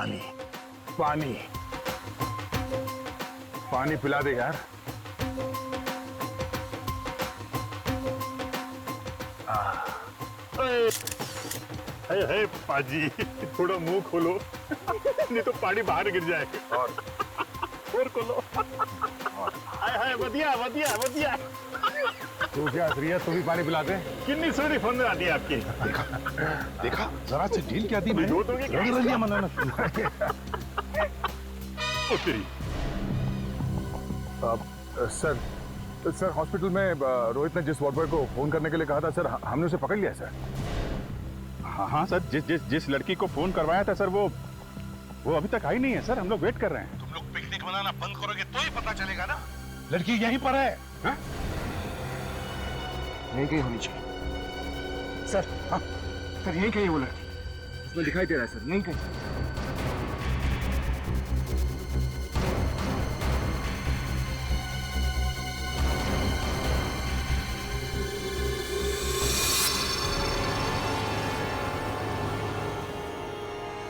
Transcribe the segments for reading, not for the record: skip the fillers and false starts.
पानी पानी पानी पिला दे यार। हे पाजी, थोड़ा मुंह खोलो नहीं तो पानी बाहर गिर जाएगा। और खोलो। हाय बढ़िया बढ़िया बढ़िया। तू क्या श्रीया, तू भी पानी पिला दे। कितनी सोनी फोन आती है आपकी। देखा जरा से ढील क्या दी दो तो तेरी। सर हॉस्पिटल में रोहित ने जिस वार्ड बॉय को फोन करने के लिए कहा था सर, हमने उसे पकड़ लिया सर। हाँ सर, जिस लड़की को फोन करवाया था सर, वो अभी तक आई नहीं है सर। हम लोग वेट कर रहे हैं। तुम लोग पिकनिक मनाना बंद करोगे तो ही पता चलेगा ना। लड़की यहीं पर है। हाँ? यहीं कहीं होनी चाहिए सर। हाँ सर, यहीं कहीं वो लड़की, उसमें दिखाई दे रहा है सर, यहीं कहीं।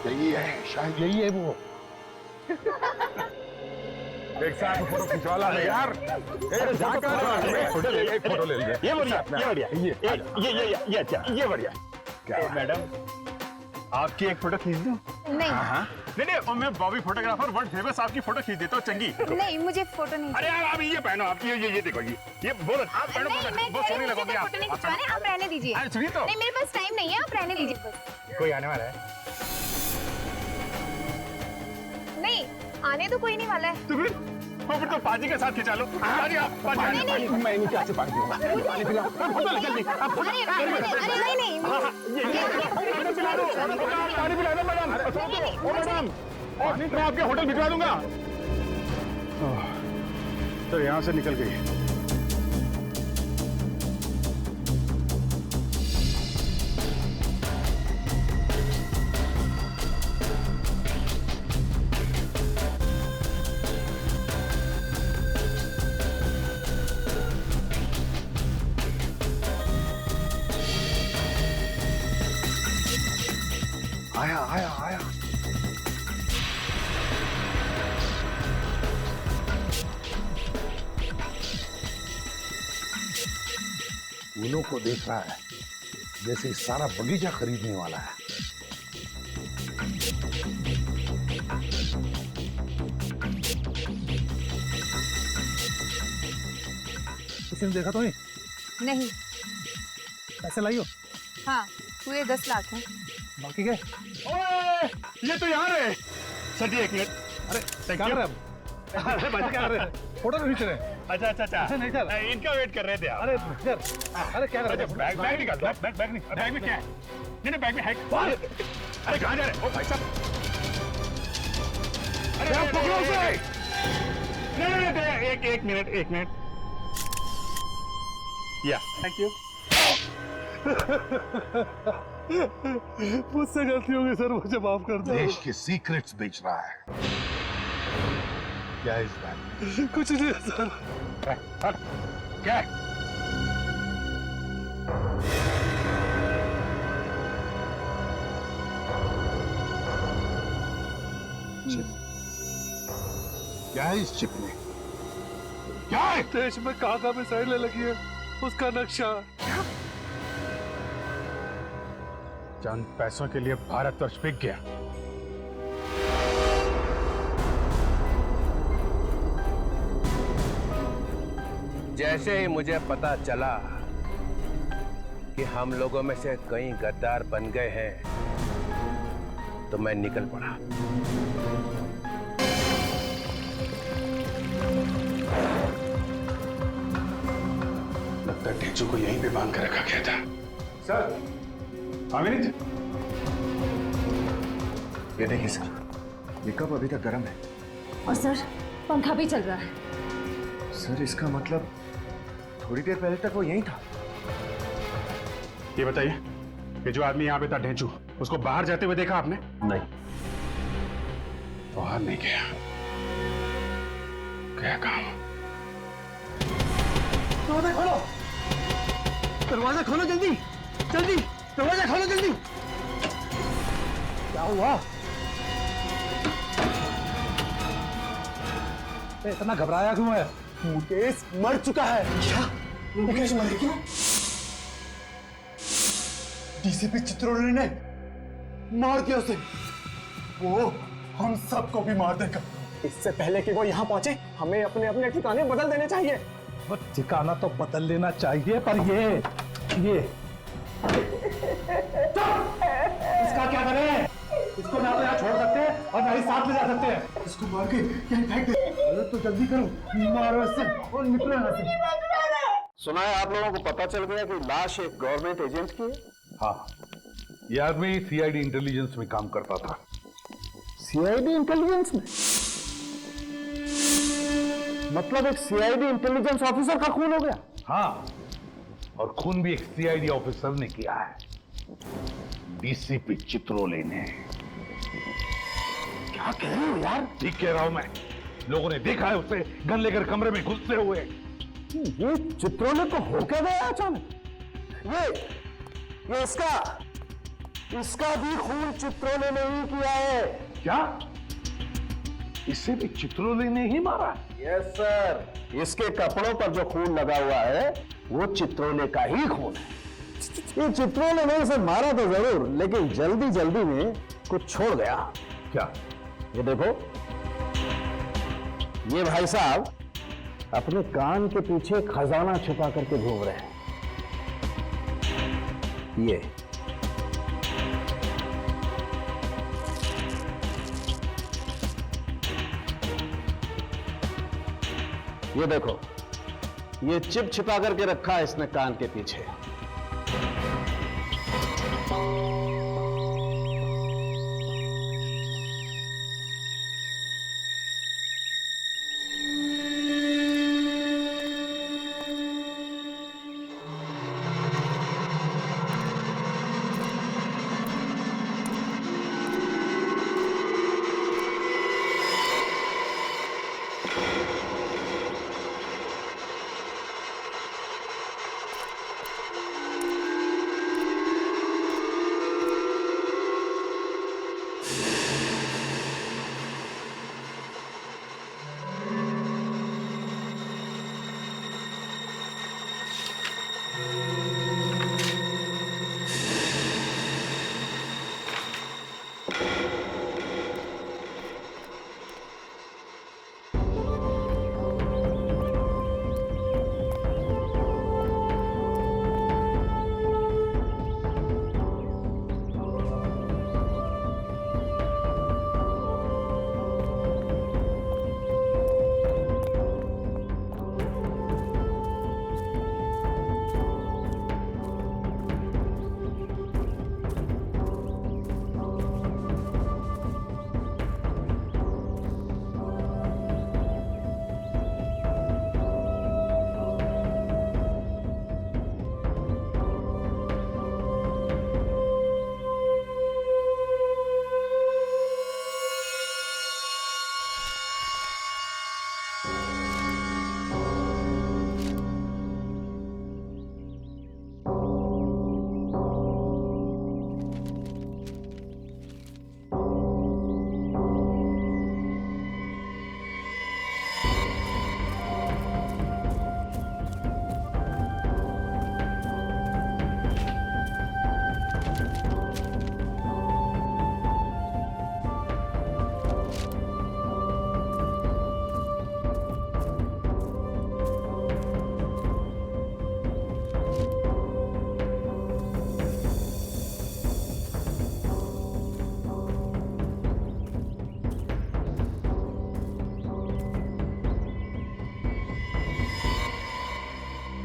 यही है, शायद यही है वो। एक साथ फोटो खिंचवाला है यार। फोटो ले लीजिए। ये बढ़िया, ये बढ़िया, ये अच्छा, ये बढ़िया। क्या मैडम, आपकी एक फोटो खींच दूं? नहीं नहीं, मैं बॉबी फोटोग्राफर वर्ल्ड फेमस आपकी फोटो खींच देता हूँ चंगी। नहीं, मुझे फोटो नहीं। अरे यार आप ये पहनो, आप ये देखो, ये बोलो आप पहनो, बहुत सोनी लगोगी आप। फोटो नहीं खिंचवाने, आप रहने दीजिए। अरे सुनिए तो, नहीं, मेरे पास टाइम नहीं है, आप रहने दीजिए बस। कोई आने वाला है? नहीं, आने तो कोई नहीं वाला है। तो फिर तो पाजी के साथ खिंचा लो। पाजी आप, पाजी नहीं, मैं इनके हाथ से पानी पीऊंगा। पानी पिला। फोटो ले जल्दी। अरे नहीं, पानी पिला दो मैडम। मैडम, मैं आपके होटल भिजवा दूंगा। तो यहाँ से निकल गई। आया आया आया। फूलों को देख रहा है जैसे सारा बगीचा खरीदने वाला है। किसी ने देखा तो नहीं? नहीं। पैसे लाइयो। हाँ, पूरे 10 लाख हैं। बाकी के? ओए, ये तो यहाँ रहे। सर जी एक मिनट। अरे क्या कर रहे हैं? अरे बाजी क्या कर रहे हैं? फोटो नहीं खींच रहे। अच्छा नहीं सर, इनका वेट कर रहे थे आप। अरे सर, अरे क्या कर रहे हैं? बैग निकाल दो। बैग नहीं, बैग में क्या है? नहीं बैग में है। अरे कहाँ जा रहे हैं? ओ भाई साहब, अरे आप पकड़ो उसे। नहीं, एक मिनट। या थैंक यू। मुझसे गलती होगी सर, मुझे माफ कर दो। देश के सीक्रेट्स बेच रहा है। क्या इस बैग में? कुछ नहीं है सर। क्या है? क्या है इस चिप में? क्या है? देश में कहाँ मिसाइलें लगी है, उसका नक्शा। चंद पैसों के लिए भारतवर्ष बिक गया। जैसे ही मुझे पता चला कि हम लोगों में से कई गद्दार बन गए हैं, तो मैं निकल पड़ा। लगता है ढेंचू को यहीं पे बांध कर रखा गया था। सर, अमित, ये देखिए सर, ये कप अभी तक गर्म है। और सर, पंखा भी चल रहा है। सर इसका मतलब थोड़ी देर पहले तक वो यहीं था। ये बताइए, ये जो आदमी यहाँ पे था ढेंचू, उसको बाहर जाते हुए देखा आपने? नहीं। बाहर नहीं गया, क्या काम? दरवाजा खोलो, दरवाजा खोलो जल्दी, दरवाजा खोलो जल्दी। क्या हुआ? इतना घबराया क्यों है? मुकेश मर चुका है। क्या? मुकेश मर गया? डीसीपी चित्रोले ने मार दिया उसे। वो हम सबको भी मार देगा। इससे पहले कि वो यहाँ पहुंचे, हमें अपने अपने ठिकाने बदल देने चाहिए। वो ठिकाना तो बदल लेना चाहिए, पर ये इसका क्या करें? इसको ना तो यहाँ छोड़ सकते हैं और ना ही साथ ले जा सकते हैं। इसको मार के यहीं फेंक दे। अरे तो जल्दी करो, मारो इससे और निकलो यहाँ से। सुना है आप लोगों को पता चल गया कि लाश एक गवर्नमेंट एजेंट की है। हाँ, ये आदमी सीआईडी इंटेलिजेंस में काम करता था। सीआईडी इंटेलिजेंस में? मतलब एक सीआईडी इंटेलिजेंस ऑफिसर का खून हो गया? हाँ, और खून भी एक सीआईडी ऑफिसर ने किया है, डीसीपी चित्रोले ने। क्या कह रहे हो यार? ठीक कह रहा हूं मैं। लोगों ने देखा है उसे गन लेकर कमरे में घुसते हुए। ये चित्रोले को हो क्या गया अचानक? ये इसका भी खून चित्रोले ने ही किया है। क्या? इसे भी चित्रोले ने ही मारा? यस सर, इसके कपड़ों पर जो खून लगा हुआ है वो चित्रोले का ही खून है। ये चित्रोले ने इसे मारा तो जरूर, लेकिन जल्दी जल्दी में कुछ छोड़ गया। क्या? ये देखो, ये भाई साहब अपने कान के पीछे खजाना छुपा करके घूम रहे हैं। ये देखो, ये चिप छिपा करके रखा है इसने कान के पीछे।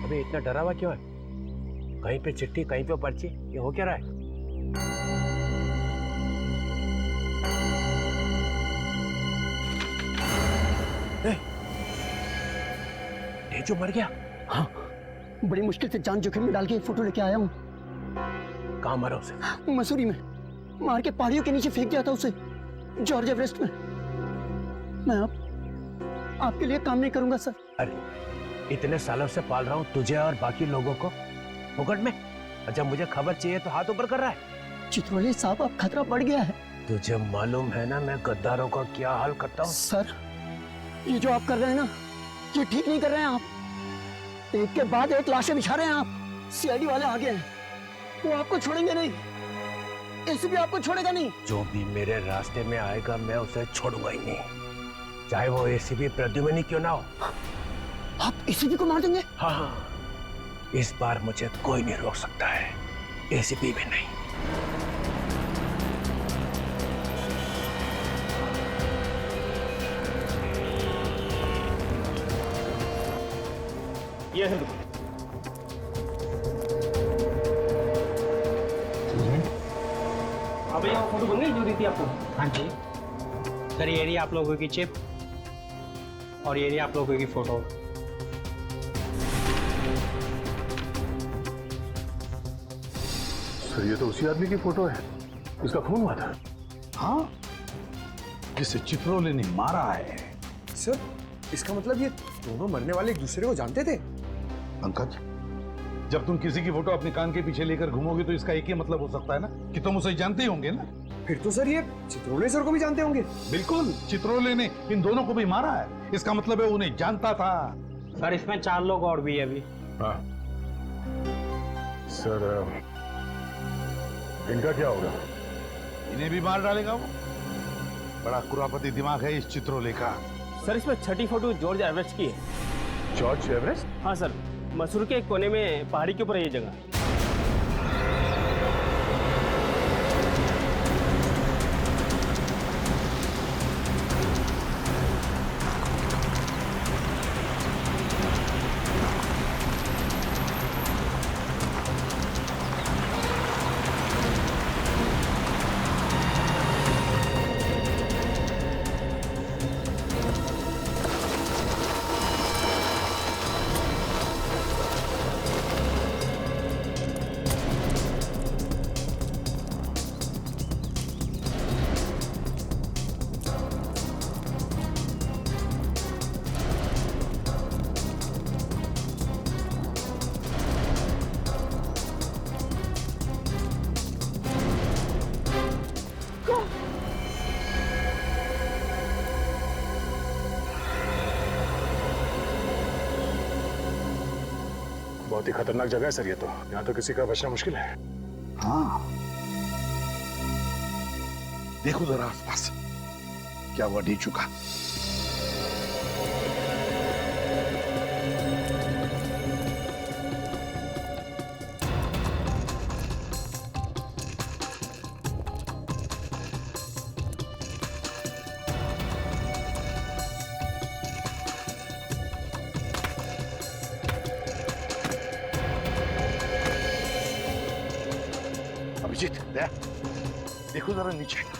अबे इतना डरा हुआ क्यों है? कहीं पे चिट्ठी, कहीं पे पर्ची, ये हो क्या रहा है? ये जो मर गया? हाँ, बड़ी मुश्किल से जान जोखिम में डाल के फोटो लेके आया हूँ। कहाँ मरा उसे? मसूरी में मार के पहाड़ियों के नीचे फेंक दिया था उसे, जॉर्ज एवरेस्ट में। मैं अब आपके लिए काम नहीं करूंगा सर। अरे इतने सालों से पाल रहा हूँ तुझे और बाकी लोगों को फुकट में, और जब मुझे खबर चाहिए तो हाथ ऊपर कर रहा है। चित्रोले साहब, अब खतरा बढ़ गया है। तुझे मालूम है ना मैं गद्दारों का क्या हाल करता हूँ? सर, ये जो आप कर रहे हैं ना, ये ठीक नहीं कर रहे हैं आप। एक के बाद एक लाशें बिछा रहे हैं आप। सीआईडी वाले आगे हैं, वो आपको छोड़ेंगे नहीं। एसीपी आपको छोड़ेगा नहीं। जो भी मेरे रास्ते में आएगा मैं उसे छोड़ूंगा ही नहीं, चाहे वो एसीपी प्रद्युम्न क्यों ना हो। आप एसीपी को मार देंगे? हाँ हाँ, इस बार मुझे कोई नहीं रोक सकता है, एसीपी भी नहीं। ये है अबे यहाँ फोटो बन गई जो दी थी आपको? हाँ जी सर, ये रही आप लोगों की चिप और ये रही आप लोगों की फोटो। सर ये तो उसी आदमी की फोटो है, इसका खून हुआ था। हाँ, जिसे चित्रोले ने मारा है। सर, इसका मतलब ये दोनों मरने वाले एक दूसरे को जानते थे? पंकज, जब तुम किसी की फोटो अपने कान के पीछे लेकर घूमोगे तो इसका एक ही मतलब हो सकता है ना कि तुम उसे जानते ही होंगे ना। फिर तो सर ये चित्रोले सर को भी जानते होंगे। बिल्कुल, चित्रोले ने इन दोनों को भी मारा है, इसका मतलब है उन्हें जानता था। सर इसमें 4 लोग और भी है अभी। हाँ सर, इनका क्या होगा? इन्हें भी मार डालेगा वो। बड़ा कुरापति दिमाग है इस चित्रोले का। सर इसमें 6ठी फोटो जॉर्ज एवरेस्ट की है। George Everest? हाँ सर, मसूर के एक कोने में पहाड़ी के ऊपर है ये जगह। बहुत ही खतरनाक जगह है सर ये तो, यहाँ तो किसी का बचना मुश्किल है। हाँ, देखो जरा आसपास क्या हुआ ढीचू का। अभिजीत, दया, देखो जरा नीचे।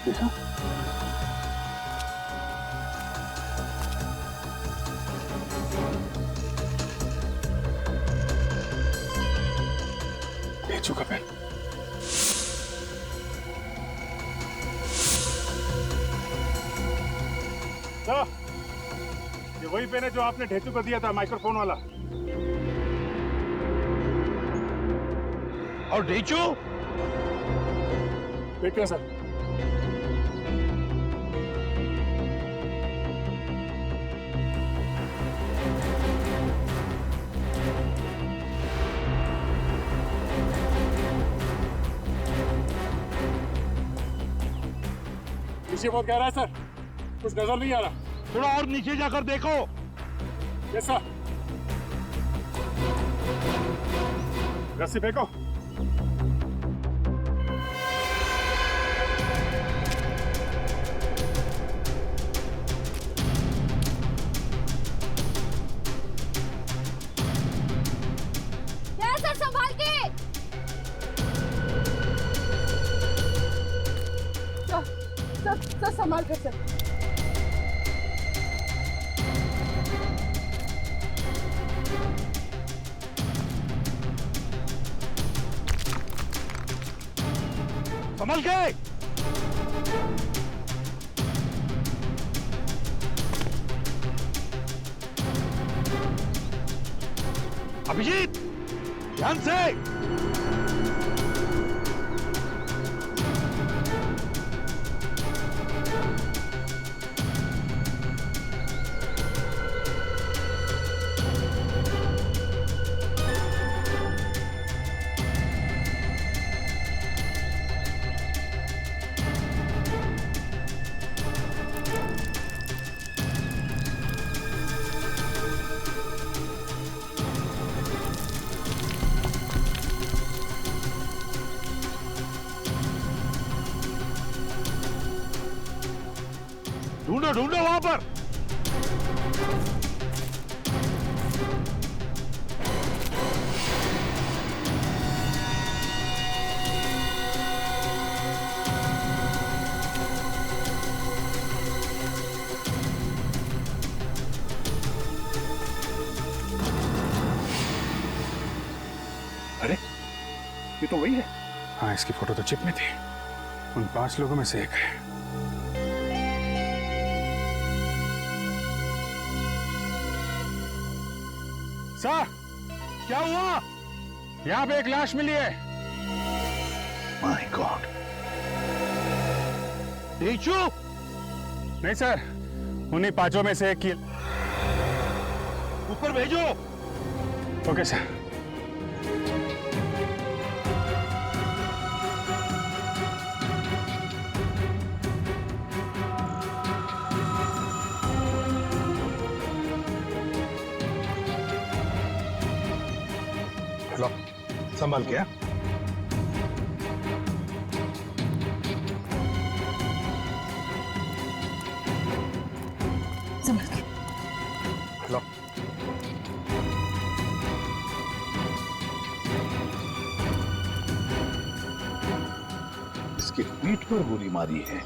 देखा? ले चुका पेन। ये वही पेन है जो आपने ढेचू को दिया था, माइक्रोफोन वाला। और ढेचू? देखिए सर, पीछे बहुत गहरा है सर, कुछ नजर नहीं आ रहा। थोड़ा और नीचे जाकर देखो। Yes sir. रस्सी फेंको। सर संभाल के। सर संभाल कर सर। संभल के। अभिजीत, ध्यान से। ढूंढो ढूंढो वहां पर। अरे ये तो वही है। हाँ, इसकी फोटो तो चिप में थी। उन 5 लोगों में से एक है। सर, क्या हुआ? यहाँ पे एक लाश मिली है। My god. रीचू? नहीं सर, उन्हीं 5 में से एक की। ऊपर भेजो। Okay sir. लो, संभाल के। संभाल के। लो। इसके पीठ पर गोली मारी है।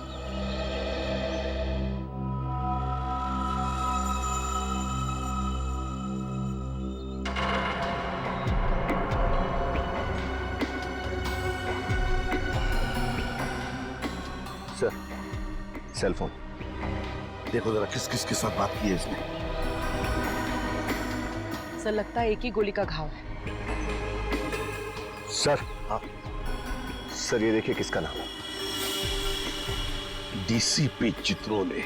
सर, सेल फोन देखो जरा, किस किस के साथ बात की है इसने। सर लगता है एक ही गोली का घाव है। सर, हाँ सर, ये देखिए किसका नाम है। डीसीपी चित्रोले।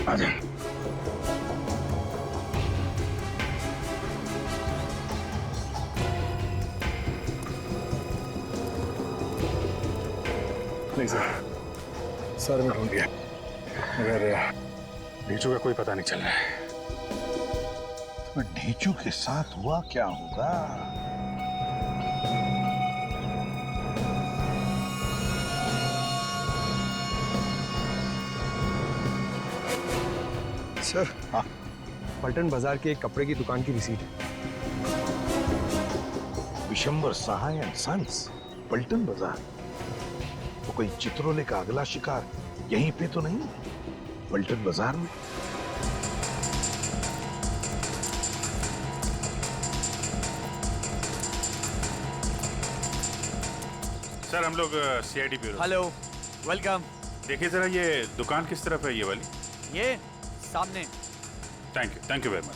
आजा। नहीं सर ने ढूंढ लिया, मगर ढीचू का कोई पता नहीं चल रहा है। तो ढीचू के साथ हुआ क्या होगा? सर, हाँ, पलटन बाजार के एक कपड़े की दुकान की रिसीट है। विशंबर सहाय एंड सन्स, पलटन बाजार। वो कोई चित्रोले का अगला शिकार यहीं पे तो नहीं, पलटन बाजार में? सर, हम लोग सीआईडी ब्यूरो। Hello, welcome. देखिए जरा, ये दुकान किस तरफ है ये वाली? ये सामने। Thank you very much.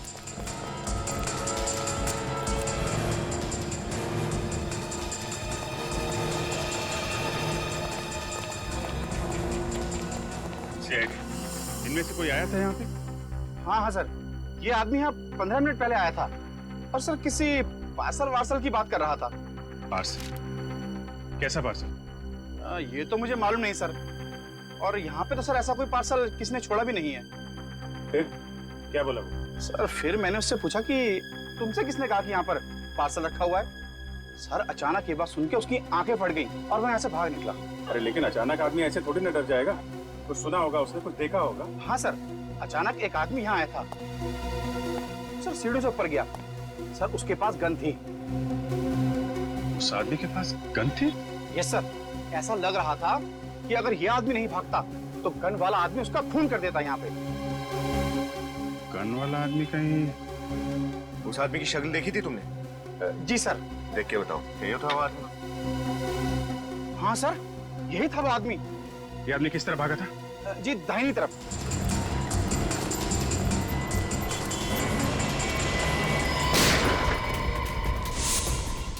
इनमें से कोई आया था यहाँ पे? हाँ हाँ सर, ये आदमी यहाँ 15 मिनट पहले आया था और सर किसी पार्सल वार्सल की बात कर रहा था। पार्सल? कैसा पार्सल? ये तो मुझे मालूम नहीं सर, और यहाँ पे तो सर ऐसा कोई पार्सल किसने छोड़ा भी नहीं है। फिर क्या बोला वो? सर फिर मैंने उससे पूछा कि तुमसे किसने कहा कि यहाँ पर पार्सल रखा हुआ है। सर अचानक ये बात सुन के उसकी आंखें फट गई और वो यहाँ से भाग निकला। अरे लेकिन अचानक आदमी ऐसे थोड़ी ना डर जाएगा, कुछ सुना होगा उसने, कुछ देखा होगा। हाँ सर, अचानक एक आदमी यहाँ आया था सर, सीढ़ी से ऊपर गया सर, उसके पास गन थी। उस आदमी के पास गन थी? यस सर, ऐसा लग रहा था कि अगर ये आदमी नहीं भागता तो गन वाला आदमी उसका खून कर देता यहाँ पे। गन वाला आदमी कहीं? उस आदमी की शक्ल देखी थी तुमने? जी सर। देख के बताओ, यही था वो आदमी? हाँ सर, यही था वो आदमी। ये आदमी किस तरफ भागा था? जी दाहिनी तरफ।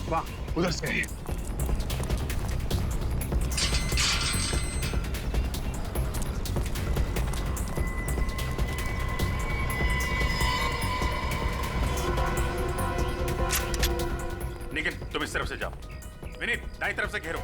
वाह, उधर से है। निखिल, तुम इस तरफ से जाओ। विनीत, दाईं तरफ से घेरो।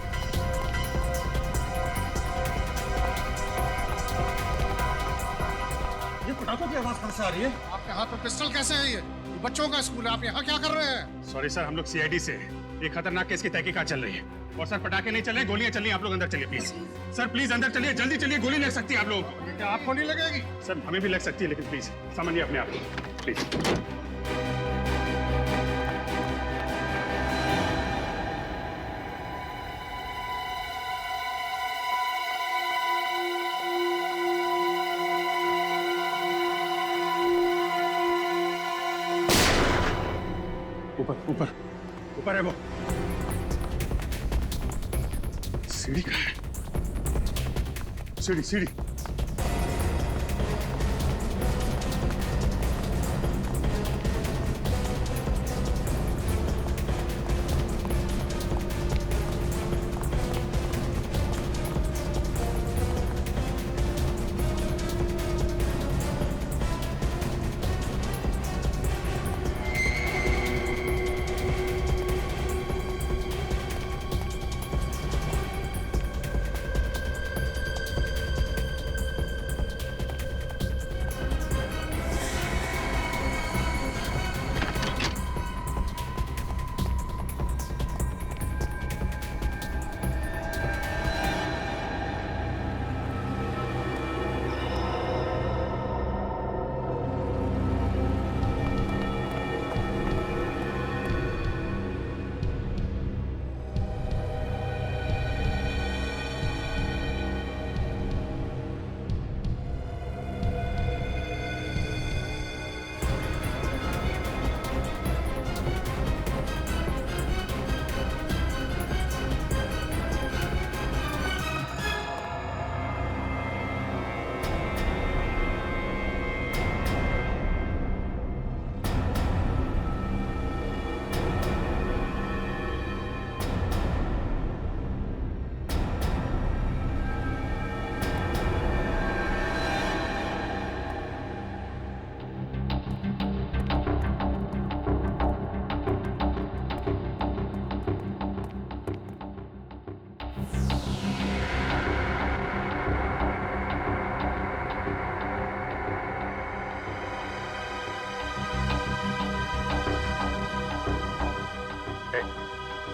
ये पटाखों की आवाज कहां से आ रही है? आपके हाथ में पिस्टल कैसे है? ये बच्चों का स्कूल है, आप यहाँ क्या कर रहे हैं? सॉरी सर, हम लोग सीआईडी से हैं। एक खतरनाक केस की तहकीकात चल रही है। और सर पटाखे नहीं चल रहे, गोलियां चल रही हैं। आप लोग अंदर चलिए प्लीज। सर प्लीज अंदर चलिए, जल्दी चलिए, गोली लग सकती है आप लोगों को। क्या आपको नहीं लगेगी? सर हमें भी लग सकती है, लेकिन प्लीज समझिए अपने आप को, प्लीज। ऊपर ऊपर ऊपर है वो। सीढ़ी कहाँ है? सीढ़ी सीढ़ी।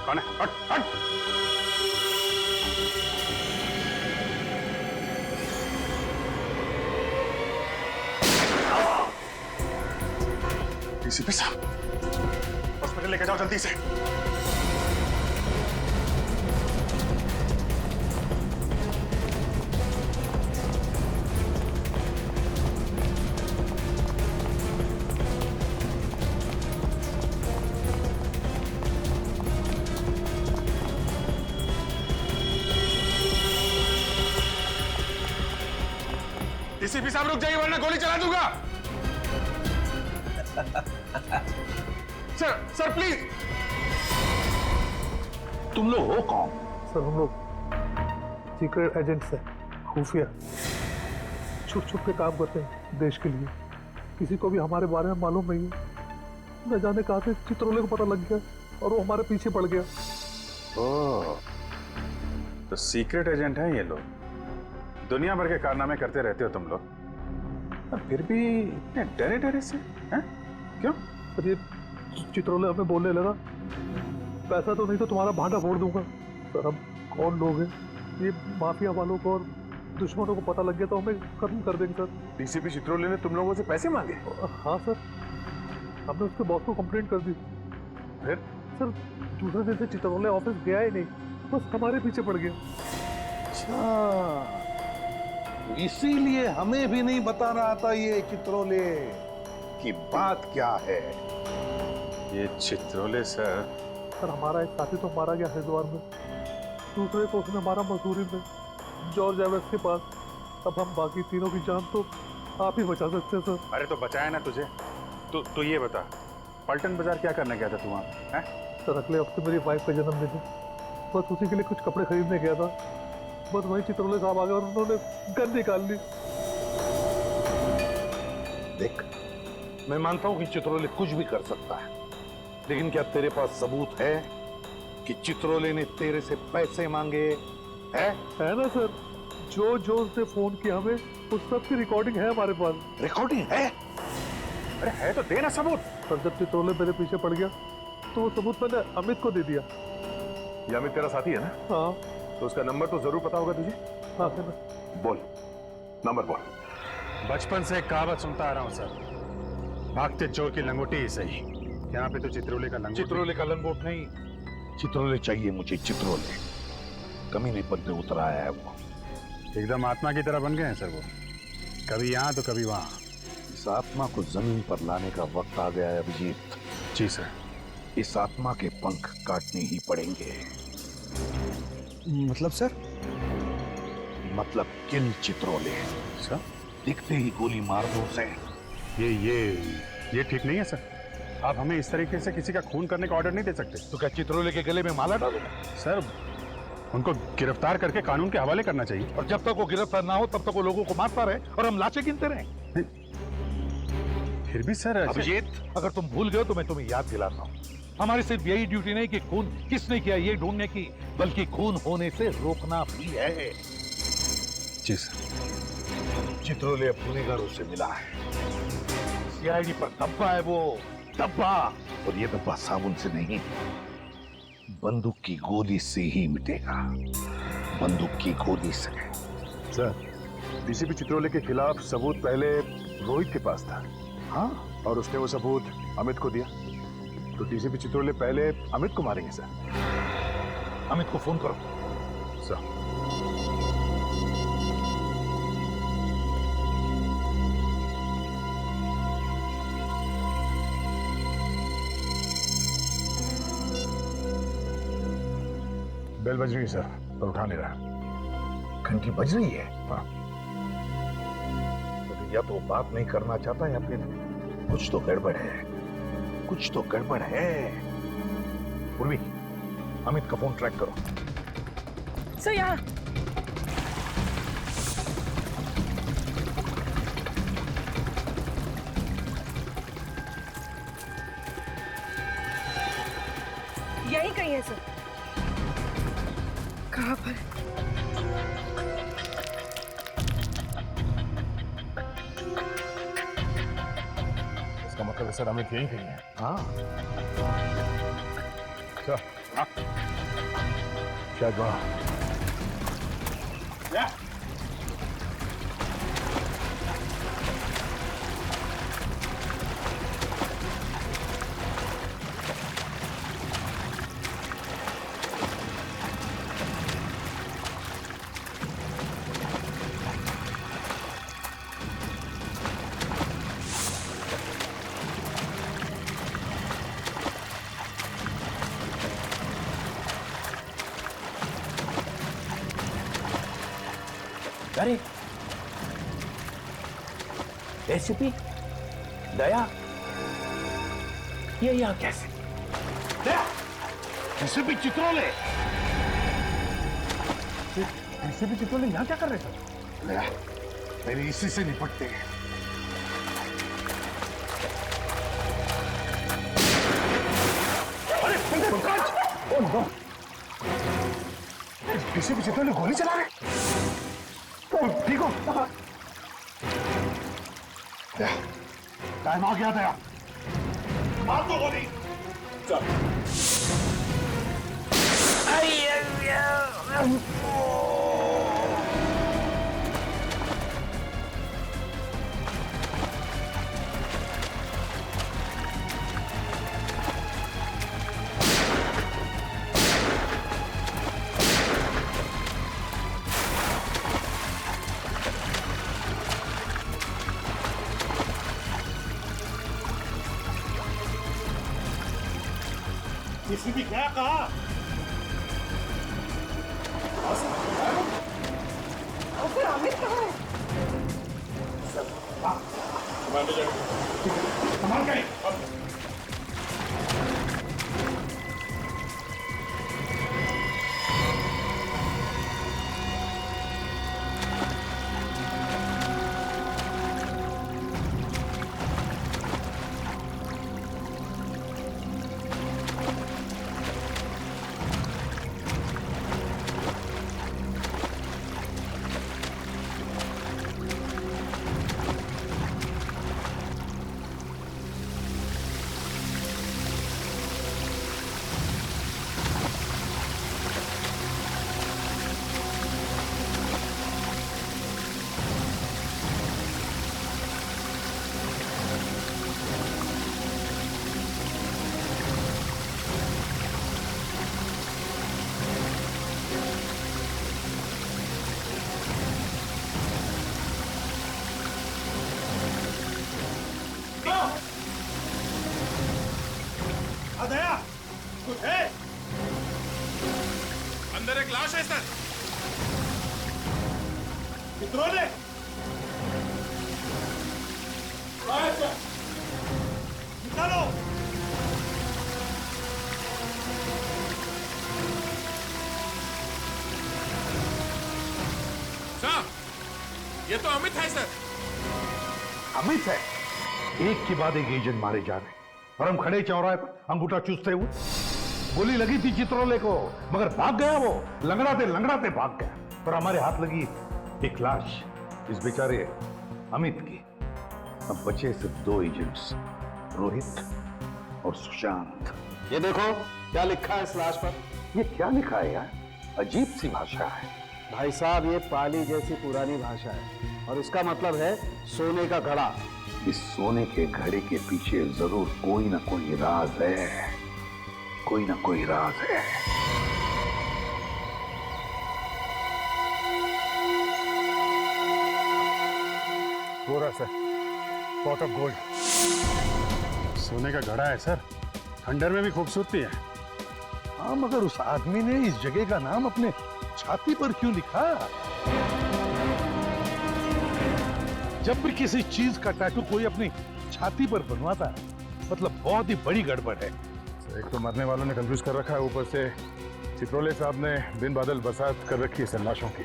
कौन है? हट हट। डीसीपी साहब, हॉस्पिटल लेके जाओ जल्दी से। डीसीपी साहब रुक जाइए वरना गोली चला दूंगा। Sir sir please. तुम लोग हो कौन? सर हम लोग सीक्रेट एजेंट्स हैं, खुफिया। छुप छुप के काम करते हैं देश के लिए। किसी को भी हमारे बारे में मालूम नहीं है। न जाने कहाँ से चित्रोले को पता लग गया और वो हमारे पीछे पड़ गया। ओह, तो सीक्रेट एजेंट हैं ये लोग। दुनिया भर के कारनामे करते रहते हो तुम लोग, और फिर भी इतने डरे डरे से हैं? क्यों? सर ये चित्रोले हमें बोलने लगा, पैसा तो नहीं तो तुम्हारा भांडा फोड़ दूंगा। सर हम कौन लोग हैं? ये माफिया वालों को और दुश्मनों को पता लग गया तो हमें खत्म कर देंगे सर। डीसीपी चित्रोले ने तुम लोगों से पैसे मांगे? हाँ सर, हमने उसके बॉस को कंप्लेंट कर दी। फिर? सर दूसरे दिन से चित्रोले ऑफिस गया ही नहीं, बस हमारे पीछे पड़ गया। अच्छा, इसीलिए हमें भी नहीं बता रहा था ये चित्रोले की बात क्या है। ये चित्रोले सर हमारा एक साथी तो मारा गया हरिद्वार में, दूसरे को उसने मारा मसूरी में जॉर्ज एवेंस के पास। अब हम बाकी तीनों की जान तो आप ही बचा सकते हैं सर। अरे तो बचाया ना तुझे। तो ये बता, पलटन बाजार क्या करने गया था तू वहाँ हैं? सर अगले हफ्ते मेरी वाइफ का जन्मदिन है, बस उसी के लिए कुछ कपड़े खरीदने गया था। बस वही चित्रोले साहब आ गए और उन्होंने गन निकाल ली। देख, मैं मानता हूं कि चित्रोले कुछ भी कर सकता है, लेकिन क्या तेरे पास सबूत है कि चित्रोले ने तेरे से पैसे मांगे? है ना सर, जो जो उसने फोन किया हमें उस सब की रिकॉर्डिंग है हमारे पास। रिकॉर्डिंग है? अरे है तो देना सबूत। पर जब चित्रोले मेरे पीछे पड़ गया तो वो सबूत मैंने अमित को दे दिया। ये अमित तेरा साथी है ना? हाँ। तो उसका नंबर तो जरूर पता होगा तुझे? हाँ सर। बोल, नंबर बोल। बचपन से एक कहावत सुनता आ रहा हूँ सर, भागते चोर की लंगोटी ही सही। यहाँ पे तो चित्रोले का लंगोट। चित्रोले का लंगोट नहीं, चित्रोले चाहिए मुझे। चित्रोले कमीने पद पे उतर आया है वो। एकदम आत्मा की तरह बन गए हैं सर वो, कभी यहाँ तो कभी वहाँ। इस आत्मा को जमीन पर लाने का वक्त आ गया है अभिजीत। जी सर। इस आत्मा के पंख काटने ही पड़ेंगे। मतलब सर? मतलब किल चित्रोले। सर दिखते ही गोली मार दो उसे। ये ठीक नहीं है सर। आप हमें इस तरीके से किसी का खून करने का ऑर्डर नहीं दे सकते। तो क्या चित्रोले के गले में माला डालो? सर उनको गिरफ्तार करके कानून के हवाले करना चाहिए। और जब तक वो गिरफ्तार ना हो तब तक वो लोगों को मारता रहे और हम लाशें गिनते रहे। फिर भी सर अभिजीत, अगर तुम भूल गए तो मैं तुम्हें याद दिलाता हूँ, हमारी सिर्फ यही ड्यूटी नहीं कि खून किसने किया ये ढूंढने की, बल्कि खून होने से रोकना भी है। जी सर। चित्रोले अब गुनहगारों से मिला है। सीआईडी पर धब्बा है वो, धब्बा। और ये धब्बा साबुन से नहीं, बंदूक की गोली से ही मिटेगा। बंदूक की गोली से। सर डीसीपी चित्रोले के खिलाफ सबूत पहले रोहित के पास था। हाँ, और उसने वो सबूत अमित को दिया, तो डीसीपी चित्रोले पहले अमित को मारेंगे सर। अमित को फोन करो। सर बेल बज रही है सर, पर उठा नहीं रहा। घंटी बज रही है? हाँ। तो या तो बात नहीं करना चाहता या फिर कुछ तो गड़बड़ है। कुछ तो गड़बड़ है। पूर्वी, अमित का फोन ट्रैक करो। सर यहाँ। यही कहीं है सर। कहाँ पर? इसका मतलब सर अमित यही कहीं है। हाँ, सर हाँ शायद वहाँ। अरे एसीपी दया, ये यहाँ कैसे? दया, एसीपी चित्रोले। एसीपी चित्रोले यहाँ क्या कर रहे थे? दया, पहले इसी से निपटते हैं। अरे पंकज! Oh no! किसी भी चित्रों ने गोली चला रहे। ठीक हो? टाइम आ गया दया। मार दो गोली। चल। किसी भी क्या कहा? फिर अमित कहाँ है? संभाल के। दया, कुछ है? अंदर एक लाश है सर। चित्रों ने? निकालो। सर, ये तो अमित है सर। अमित है? एक के बाद एक एजेंट मारे जा रहे और हम खड़े चौराहे पर अंगूठा चूसते हुए। गोली लगी थी चित्रोले को, मगर भाग गया वो। लंगड़ाते भाग गया और हमारे हाथ लगी एक लाश, इस बेचारे अमित की। अब बचे सिर्फ 2 एजेंट्स, रोहित और सुशांत। ये देखो क्या लिखा है इस लाश पर। ये क्या लिखा है यार? अजीब सी भाषा है। भाई साहब, ये पाली जैसी पुरानी भाषा है और इसका मतलब है सोने का घड़ा। इस सोने के घड़े के पीछे जरूर कोई ना कोई राज है, कोई ना कोई राज है। पूरा सर, पॉट ऑफ गोल्ड। सोने का घड़ा है सर, खंडर में भी खूबसूरती है। हाँ, मगर उस आदमी ने इस जगह का नाम अपने छाती पर क्यों लिखा? जब भी किसी चीज का टैटू कोई अपनी छाती पर बनवाता है, मतलब बहुत ही बड़ी गड़बड़ है। एक तो मरने वालों ने कंफ्यूज कर रखा है, ऊपर से चित्रोले साहब ने बिन बादल बसात कर रखी है सन्नाशों की।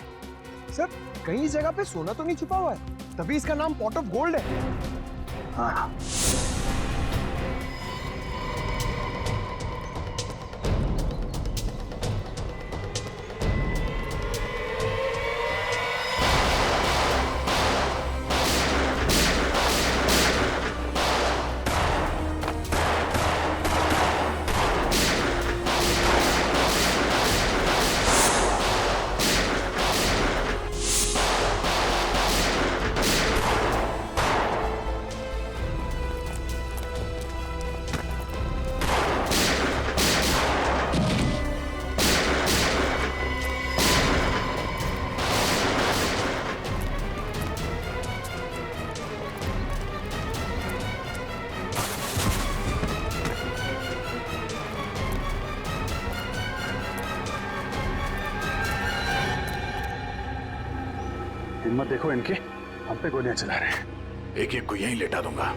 सर, कहीं जगह पे सोना तो नहीं छुपा हुआ है, तभी इसका नाम पॉट ऑफ गोल्ड है। हाँ, हिम्मत देखो इनकी, हम पे गोलियां चला रहे हैं। एक एक को यहीं लेटा दूंगा।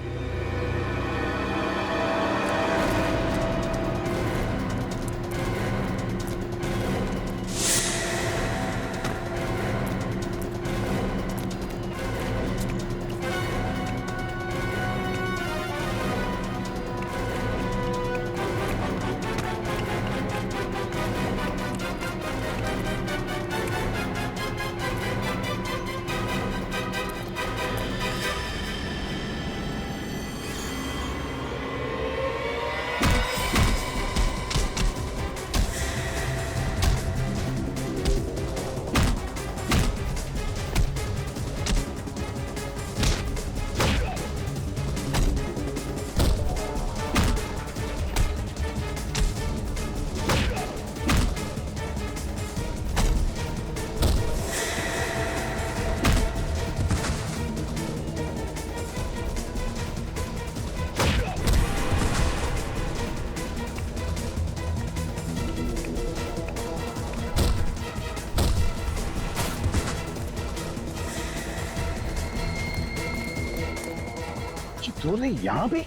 चित्रोले यहां भी?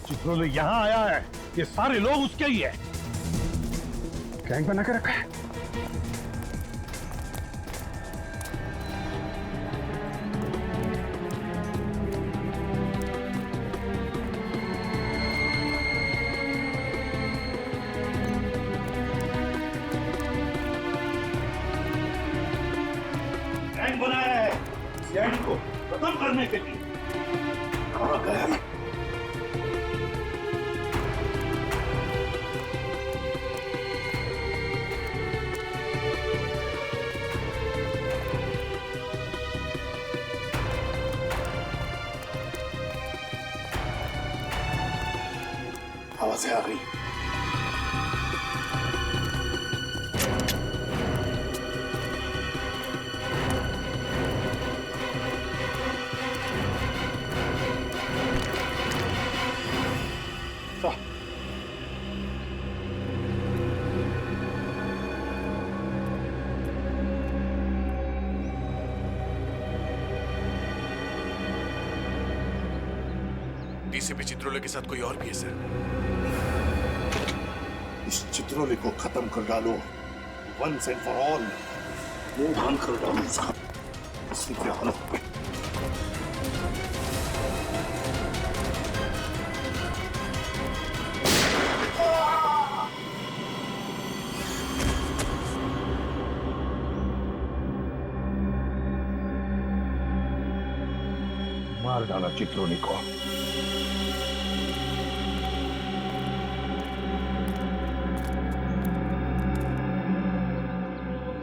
चित्रोले यहां आया है, ये सारे लोग उसके ही है। गैंग बना के रखा है। गैंग बनाया है सीआईडी को खत्म करने के लिए। कहां गया है? आवाजें आ गई। डीसीपी चित्रोले के साथ कोई और भी है सर। इस चित्रोले को खत्म कर डालो, वंस एंड फॉर ऑल। मुंह भान कर डालो उसका, इसी के हालत पे। मार डाला चित्रोले को।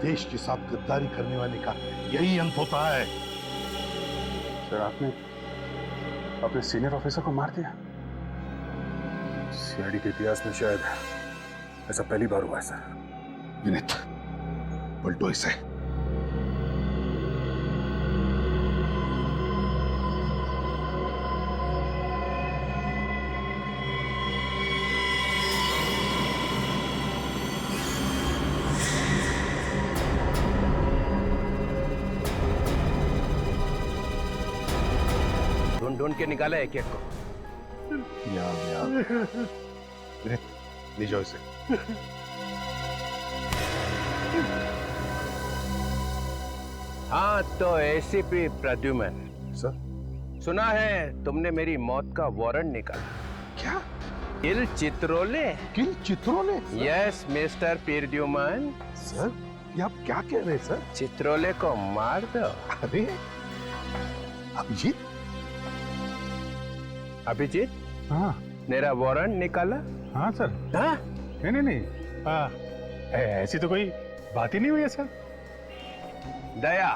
देश के साथ गद्दारी करने वाले का यही अंत होता है। सर आपने अपने सीनियर ऑफिसर को मार दिया। सीआईडी के इतिहास में शायद ऐसा पहली बार हुआ है सर। विनीत, पलटो इसे। ढूंढ के निकाला एक एक को। विनीत, ले जाओ इसे। हाँ तो एसीपी प्रद्युमन सर, सुना है तुमने मेरी मौत का वारंट निकाला। क्या? किल चित्रोले? किल चित्रोले? Yes mister Pradyuman. सर, ये आप क्या कह रहे हैं सर? चित्रोले को मार दो। अरे अभिजीत? अभिजीत, हाँ मेरा वारंट निकाला? हाँ सर। हाँ? नहीं हाँ, ऐसी तो कोई बात ही नहीं हुई है सर। दया,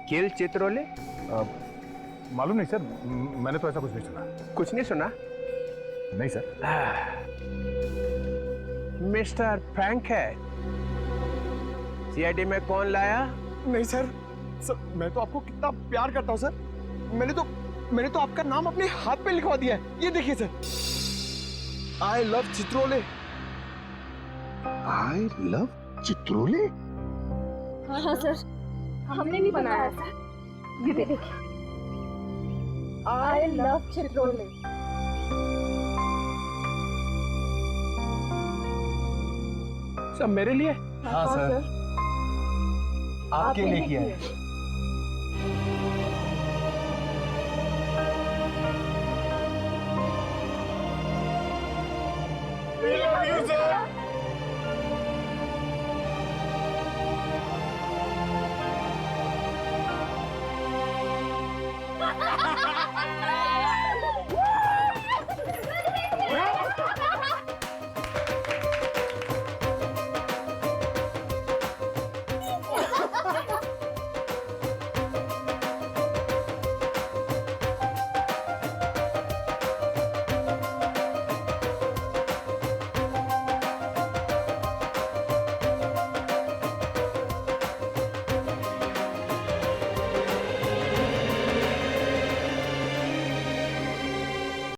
किल चित्रोले? मालूम नहीं सर, मैंने तो ऐसा कुछ नहीं सुना। कुछ नहीं सुना? नहीं सर। मिस्टर फ्रैंकहेड, सीआईडी में कौन लाया? नहीं सर, मैं तो आपको कितना प्यार करता हूँ सर। मैंने तो आपका नाम अपने हाथ पे लिखवा दिया है। ये देखिए sir, I love Chitrole. I love Chitrole? हाँ सर, हमने भी बनाया सर। ये देखिए, आई लव चित्रोले। सब मेरे लिए? हाँ सर, आपके लिए किया है।